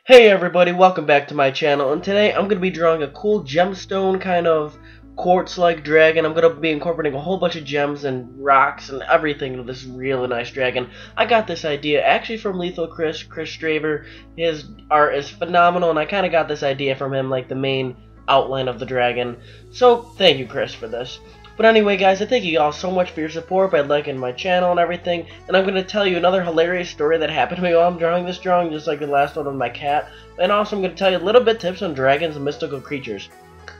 Hey everybody, welcome back to my channel, and today I'm going to be drawing a cool gemstone kind of quartz-like dragon. I'm going to be incorporating a whole bunch of gems and rocks and everything into this really nice dragon. I got this idea actually from LethaChris, Chris Straver. His art is phenomenal, and I kind of got this idea from him, like the main outline of the dragon. So, thank you Chris for this. But anyway guys, I thank you all so much for your support by liking my channel and everything, and I'm going to tell you another hilarious story that happened to me while I'm drawing this drawing, just like the last one with my cat, and also I'm going to tell you a little bit tips on dragons and mystical creatures.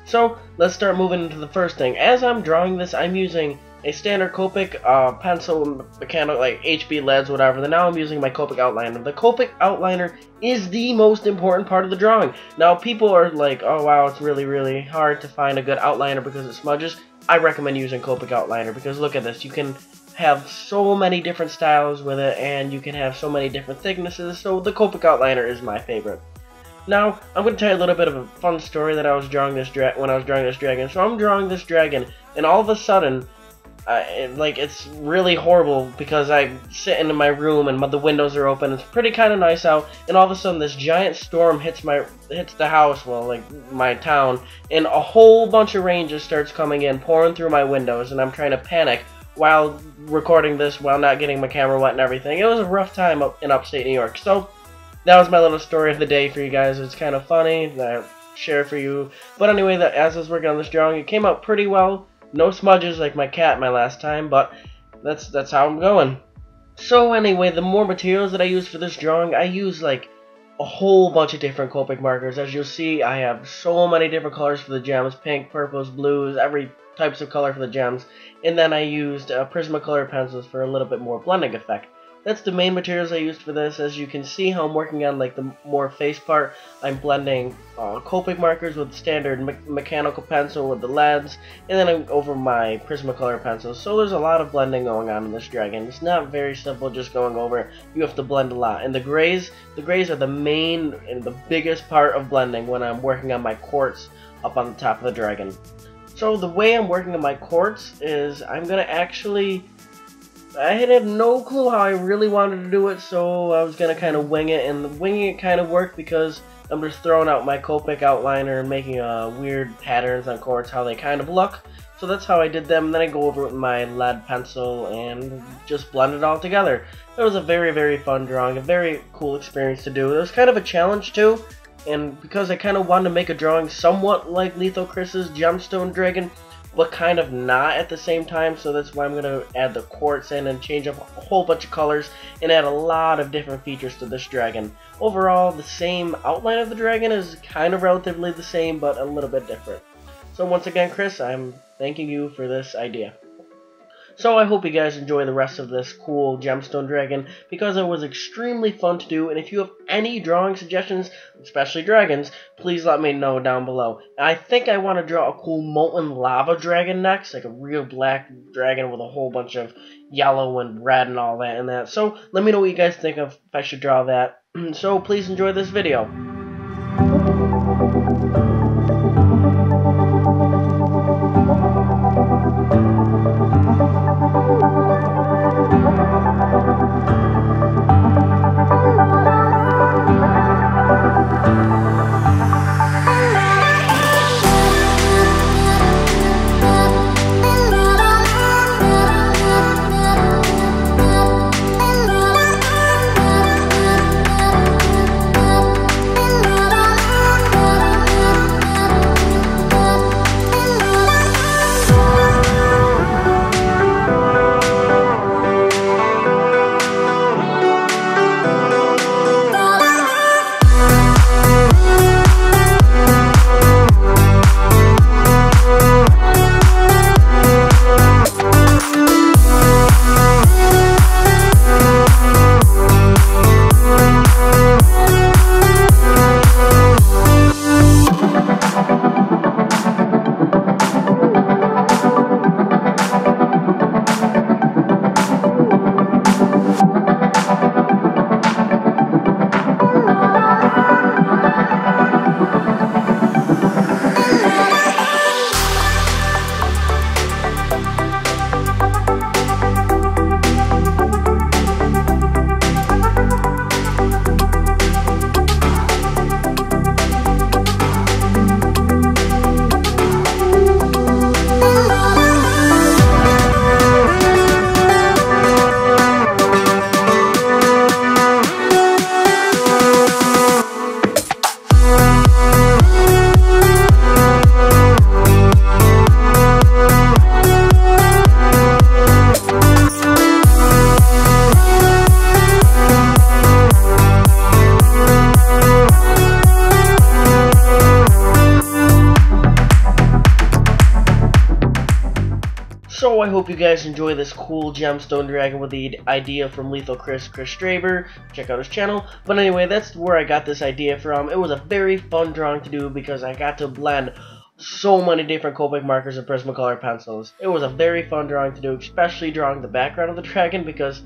So, let's start moving into the first thing. As I'm drawing this, I'm using a standard Copic pencil, mechanical, like HB leads, whatever. Then now I'm using my Copic outliner. The Copic outliner is the most important part of the drawing. Now, people are like, oh wow, it's really hard to find a good outliner because it smudges. I recommend using Copic outliner because look at this. You can have so many different styles with it, and you can have so many different thicknesses. So the Copic outliner is my favorite. Now, I'm going to tell you a little bit of a fun story that I was drawing this when I was drawing this dragon. So I'm drawing this dragon, and all of a sudden, it's really horrible because I sit in my room and the windows are open. It's pretty kind of nice out, and all of a sudden this giant storm hits the house, well, like my town, and a whole bunch of rain just starts coming in, pouring through my windows, and I'm trying to panic while recording this, while not getting my camera wet and everything. It was a rough time up in upstate New York. So that was my little story of the day for you guys. It's kind of funny that I share for you. But anyway, as I was working on this drawing, it came out pretty well. No smudges like my cat my last time, but that's how I'm going. So anyway, the more materials that I use for this drawing, I use like a whole bunch of different Copic markers. As you'll see, I have so many different colors for the gems: pink, purples, blues, every types of color for the gems. And then I used Prismacolor pencils for a little bit more blending effect. That's the main materials I used for this. As you can see how I'm working on like the more face part, I'm blending Copic markers with standard mechanical pencil with the leads, and then I'm over my Prismacolor pencils. So there's a lot of blending going on in this dragon. It's not very simple just going over it. You have to blend a lot. And the grays are the main and the biggest part of blending when I'm working on my quartz up on the top of the dragon. So the way I'm working on my quartz is I'm gonna I had no clue how I really wanted to do it, so I was gonna kind of wing it, and winging it kind of worked because I'm just throwing out my Copic outliner and making weird patterns on quartz, how they kind of look. So that's how I did them. Then I go over it with my lead pencil and just blend it all together. It was a very fun drawing, a very cool experience to do. It was kind of a challenge too, and because I kind of wanted to make a drawing somewhat like LethaChris's Gemstone dragon, but kind of not at the same time, so that's why I'm going to add the quartz in and change up a whole bunch of colors and add a lot of different features to this dragon. Overall, the same outline of the dragon is kind of relatively the same, but a little bit different. So once again, Chris, I'm thanking you for this idea. So I hope you guys enjoy the rest of this cool gemstone dragon, because it was extremely fun to do, and if you have any drawing suggestions, especially dragons, please let me know down below. I think I want to draw a cool molten lava dragon next, like a real black dragon with a whole bunch of yellow and red and all that and that. So let me know what you guys think of if I should draw that. So please enjoy this video. So I hope you guys enjoy this cool gemstone dragon with the idea from LethaChris, Chris Straver. Check out his channel. But anyway, that's where I got this idea from. It was a very fun drawing to do because I got to blend so many different Copic markers and Prismacolor pencils. It was a very fun drawing to do, especially drawing the background of the dragon, because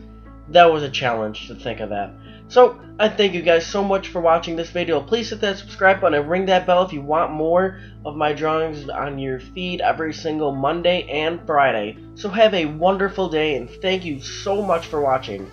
that was a challenge to think of that. So, I thank you guys so much for watching this video. Please hit that subscribe button and ring that bell if you want more of my drawings on your feed every single Monday and Friday. So have a wonderful day, and thank you so much for watching.